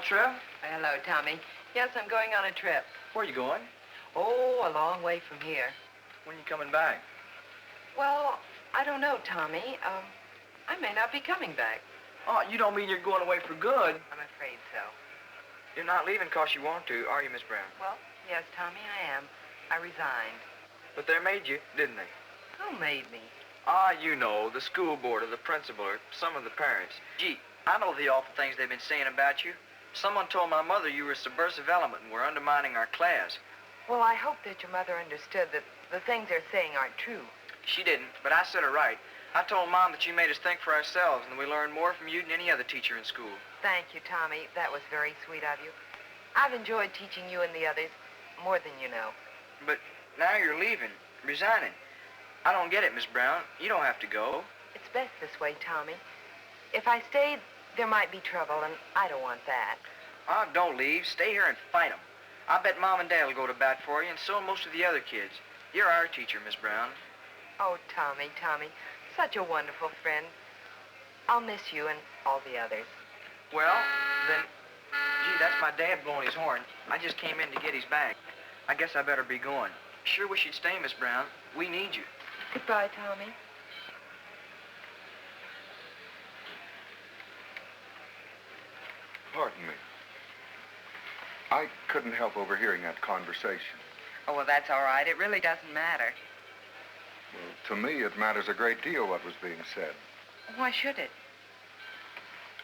trip? Hello, Tommy. Yes, I'm going on a trip. Where are you going? Oh, a long way from here. When are you coming back? Well, I don't know, Tommy. I may not be coming back. Oh, you don't mean you're going away for good? I'm afraid so. You're not leaving 'cause you want to, are you, Miss Brown? Well, yes, Tommy, I am. I resigned. But they made you, didn't they? Who made me? Ah, you know, the school board or the principal or some of the parents. Gee, I know the awful things they've been saying about you. Someone told my mother you were a subversive element and were undermining our class. Well, I hope that your mother understood that the things they're saying aren't true. She didn't, but I said her right. I told Mom that you made us think for ourselves and we learned more from you than any other teacher in school. Thank you, Tommy. That was very sweet of you. I've enjoyed teaching you and the others more than you know. But now you're leaving, resigning. I don't get it, Miss Brown. You don't have to go. It's best this way, Tommy. If I stayed, there might be trouble, and I don't want that. Oh, don't leave. Stay here and fight them. I bet Mom and Dad will go to bat for you, and so will most of the other kids. You're our teacher, Miss Brown. Oh, Tommy, such a wonderful friend. I'll miss you and all the others. Well, then, gee, that's my dad blowing his horn. I just came in to get his bag. I guess I better be going. Sure wish you'd stay, Miss Brown. We need you. Goodbye, Tommy. Pardon me. I couldn't help overhearing that conversation. Oh, well, that's all right. It really doesn't matter. Well, to me, it matters a great deal what was being said. Why should it?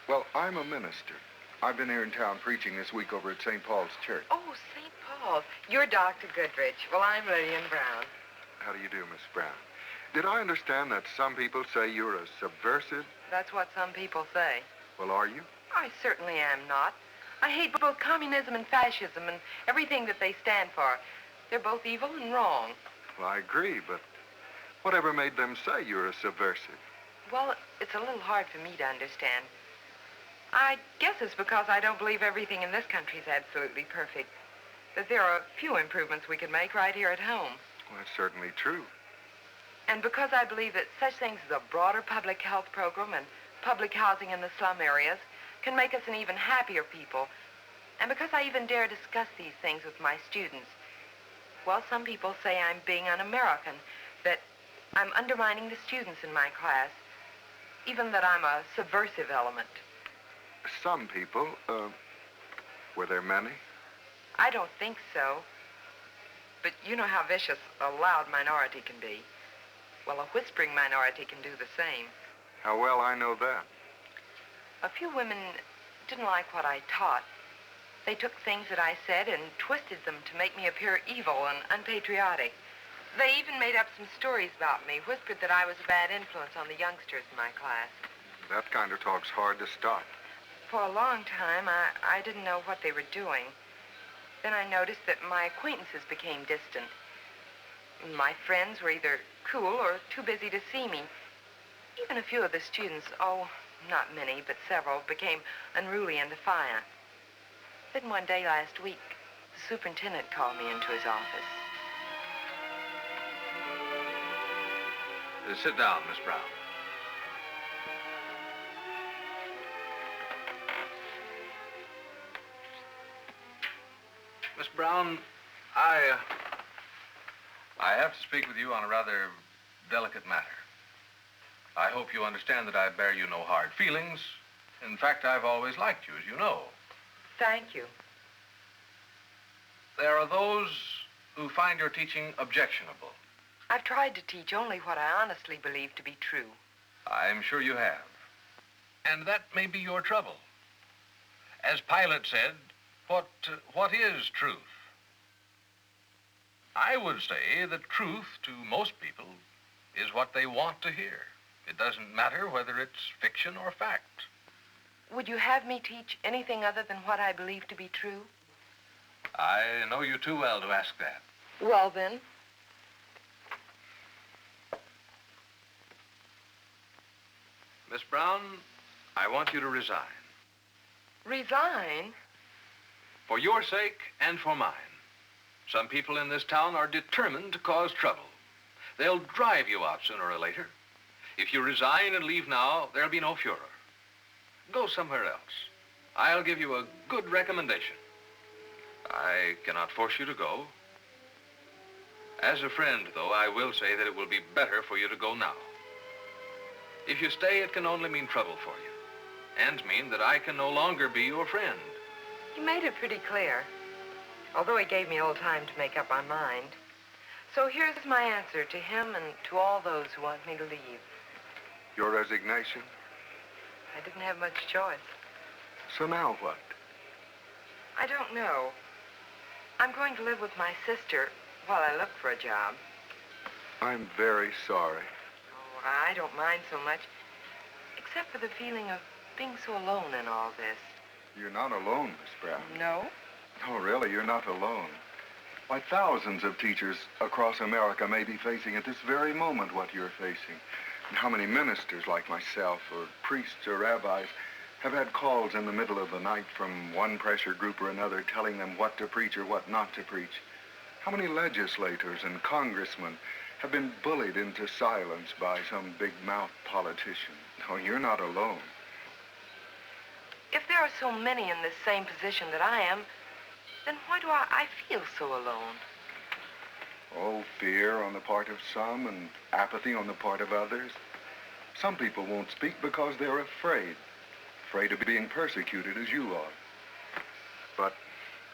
Well, I'm a minister. I've been here in town preaching this week over at St. Paul's Church. Oh, St. Paul's. You're Dr. Goodrich. Well, I'm Lillian Brown. How do you do, Miss Brown? Did I understand that some people say you're a subversive? That's what some people say. Well, are you? I certainly am not. I hate both communism and fascism and everything that they stand for. They're both evil and wrong. Well, I agree, but whatever made them say you're a subversive? Well, it's a little hard for me to understand. I guess it's because I don't believe everything in this country is absolutely perfect. That there are a few improvements we can make right here at home. Well, that's certainly true. And because I believe that such things as a broader public health program and public housing in the slum areas can make us an even happier people. And because I even dare discuss these things with my students. Well, some people say I'm being un-American, that I'm undermining the students in my class, even that I'm a subversive element. Some people, were there many? I don't think so. But you know how vicious a loud minority can be. Well, a whispering minority can do the same. How well I know that. A few women didn't like what I taught. They took things that I said and twisted them to make me appear evil and unpatriotic. They even made up some stories about me, whispered that I was a bad influence on the youngsters in my class. That kind of talk's hard to stop. For a long time, I didn't know what they were doing. Then I noticed that my acquaintances became distant. My friends were either cool or too busy to see me. Even a few of the students, oh, not many, but several, became unruly and defiant. Then one day last week, the superintendent called me into his office. Sit down, Miss Brown. Miss Brown, I have to speak with you on a rather delicate matter. I hope you understand that I bear you no hard feelings. In fact, I've always liked you, as you know. Thank you. There are those who find your teaching objectionable. I've tried to teach only what I honestly believe to be true. I'm sure you have. And that may be your trouble. As Pilate said, what is truth? I would say that truth to most people is what they want to hear. It doesn't matter whether it's fiction or fact. Would you have me teach anything other than what I believe to be true? I know you too well to ask that. Well, then. Miss Brown, I want you to resign. Resign? For your sake and for mine. Some people in this town are determined to cause trouble. They'll drive you out sooner or later. If you resign and leave now, there'll be no furor. Go somewhere else. I'll give you a good recommendation. I cannot force you to go. As a friend, though, I will say that it will be better for you to go now. If you stay, it can only mean trouble for you, and mean that I can no longer be your friend. He made it pretty clear, although he gave me a little time to make up my mind. So here's my answer to him and to all those who want me to leave. Your resignation? I didn't have much choice. So now what? I don't know. I'm going to live with my sister while I look for a job. I'm very sorry. Oh, I don't mind so much, except for the feeling of being so alone in all this. You're not alone, Miss Brown. No? Oh, really, you're not alone. Why, thousands of teachers across America may be facing at this very moment what you're facing. And how many ministers like myself, or priests or rabbis, have had calls in the middle of the night from one pressure group or another telling them what to preach or what not to preach. How many legislators and congressmen have been bullied into silence by some big-mouth politician? No, you're not alone. If there are so many in this same position that I am, then why do I feel so alone? Oh, fear on the part of some and apathy on the part of others. Some people won't speak because they're afraid of being persecuted as you are. But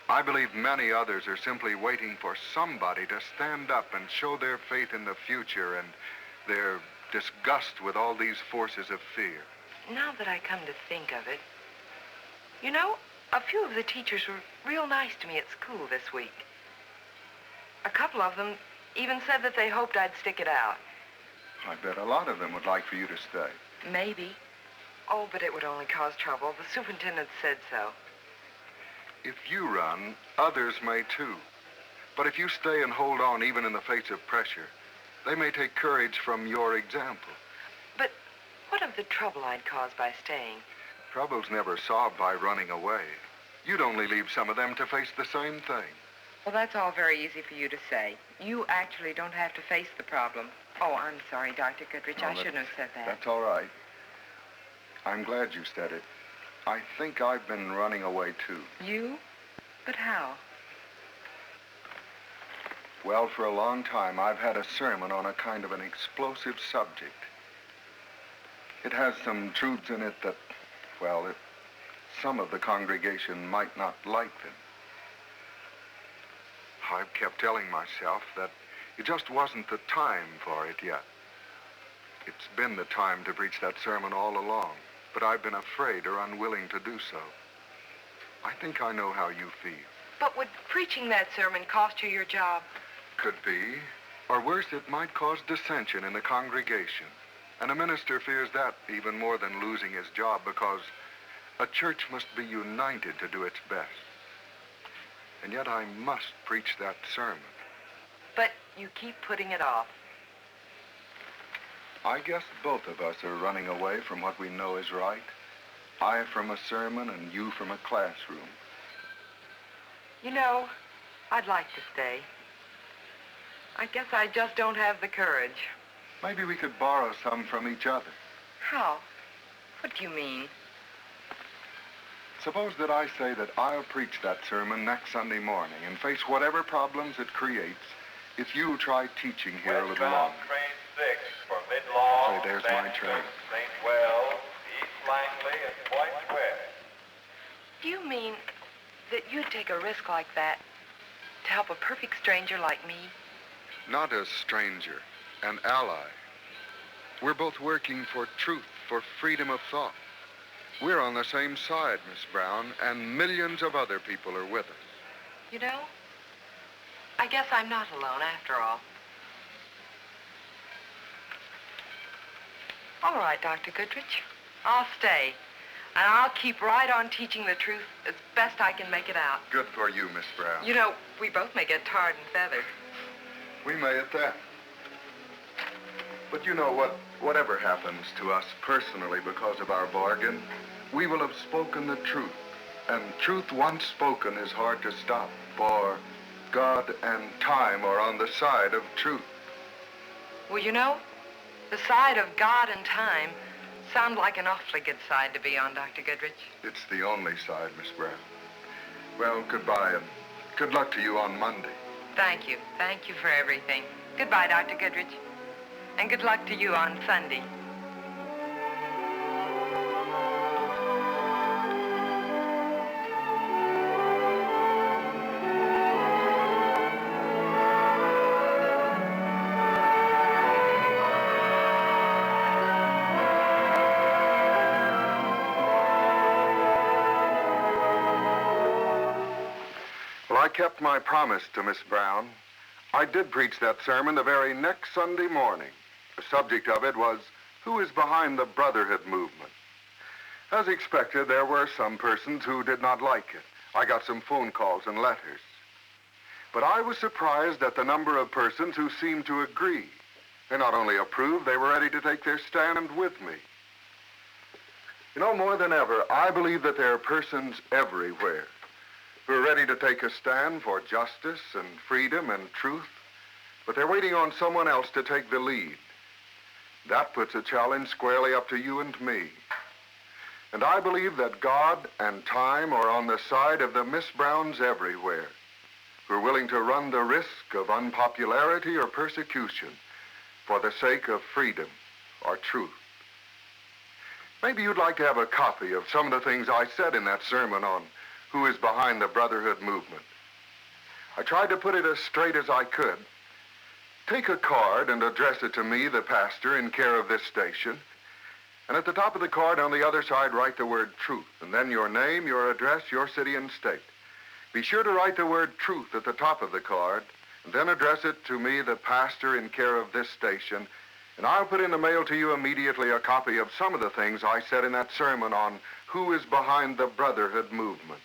I believe many others are simply waiting for somebody to stand up and show their faith in the future and their disgust with all these forces of fear. Now that I come to think of it, you know, a few of the teachers were real nice to me at school this week. A couple of them even said that they hoped I'd stick it out. I bet a lot of them would like for you to stay. Maybe. Oh, but it would only cause trouble. The superintendent said so. If you run, others may too. But if you stay and hold on even in the face of pressure, they may take courage from your example. But what of the trouble I'd cause by staying? Trouble's never solved by running away. You'd only leave some of them to face the same thing. Well, that's all very easy for you to say. You actually don't have to face the problem. Oh, I'm sorry, Dr. Goodrich. I shouldn't have said that. That's all right. I'm glad you said it. I think I've been running away, too. You? But how? Well, for a long time, I've had a sermon on a kind of an explosive subject. It has some truths in it that, well, some of the congregation might not like them. I've kept telling myself that it just wasn't the time for it yet. It's been the time to preach that sermon all along, but I've been afraid or unwilling to do so. I think I know how you feel. But would preaching that sermon cost you your job? Could be. Or worse, it might cause dissension in the congregation. And a minister fears that even more than losing his job, because a church must be united to do its best. And yet I must preach that sermon. But you keep putting it off. I guess both of us are running away from what we know is right. I from a sermon and you from a classroom. You know, I'd like to stay. I guess I just don't have the courage. Maybe we could borrow some from each other. How? What do you mean? Suppose that I say that I'll preach that sermon next Sunday morning and face whatever problems it creates if you try teaching here a little longer. Train 6 for Midlawn, Say, there's my train. St. Wells, East Langley, and White's West. Do you mean that you'd take a risk like that to help a perfect stranger like me? Not a stranger, an ally. We're both working for truth, for freedom of thought. We're on the same side, Miss Brown, and millions of other people are with us. You know, I guess I'm not alone after all. All right, Dr. Goodrich. I'll stay. And I'll keep right on teaching the truth as best I can make it out. Good for you, Miss Brown. You know, we both may get tarred and feathered. We may at that. But you know what? Whatever happens to us personally because of our bargain, we will have spoken the truth. And truth once spoken is hard to stop, for God and time are on the side of truth. Well, you know, the side of God and time sound like an awfully good side to be on, Dr. Goodrich. It's the only side, Miss Brown. Well, goodbye, and good luck to you on Monday. Thank you. Thank you for everything. Goodbye, Dr. Goodrich. And good luck to you on Sunday. Well, I kept my promise to Miss Brown. I did preach that sermon the very next Sunday morning. The subject of it was, who is behind the Brotherhood movement? As expected, there were some persons who did not like it. I got some phone calls and letters. But I was surprised at the number of persons who seemed to agree. They not only approved, they were ready to take their stand with me. You know, more than ever, I believe that there are persons everywhere who are ready to take a stand for justice and freedom and truth, but they're waiting on someone else to take the lead. That puts a challenge squarely up to you and me. And I believe that God and time are on the side of the Miss Browns everywhere, who are willing to run the risk of unpopularity or persecution for the sake of freedom or truth. Maybe you'd like to have a copy of some of the things I said in that sermon on who is behind the Brotherhood movement. I tried to put it as straight as I could. Take a card and address it to me, the pastor, in care of this station. And at the top of the card on the other side, write the word truth, and then your name, your address, your city and state. Be sure to write the word truth at the top of the card, and then address it to me, the pastor, in care of this station, and I'll put in the mail to you immediately a copy of some of the things I said in that sermon on who is behind the Brotherhood movement.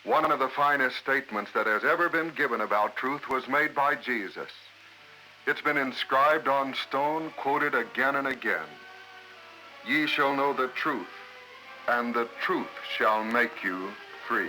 One of the finest statements that has ever been given about truth was made by Jesus. It's been inscribed on stone, quoted again and again. Ye shall know the truth, and the truth shall make you free.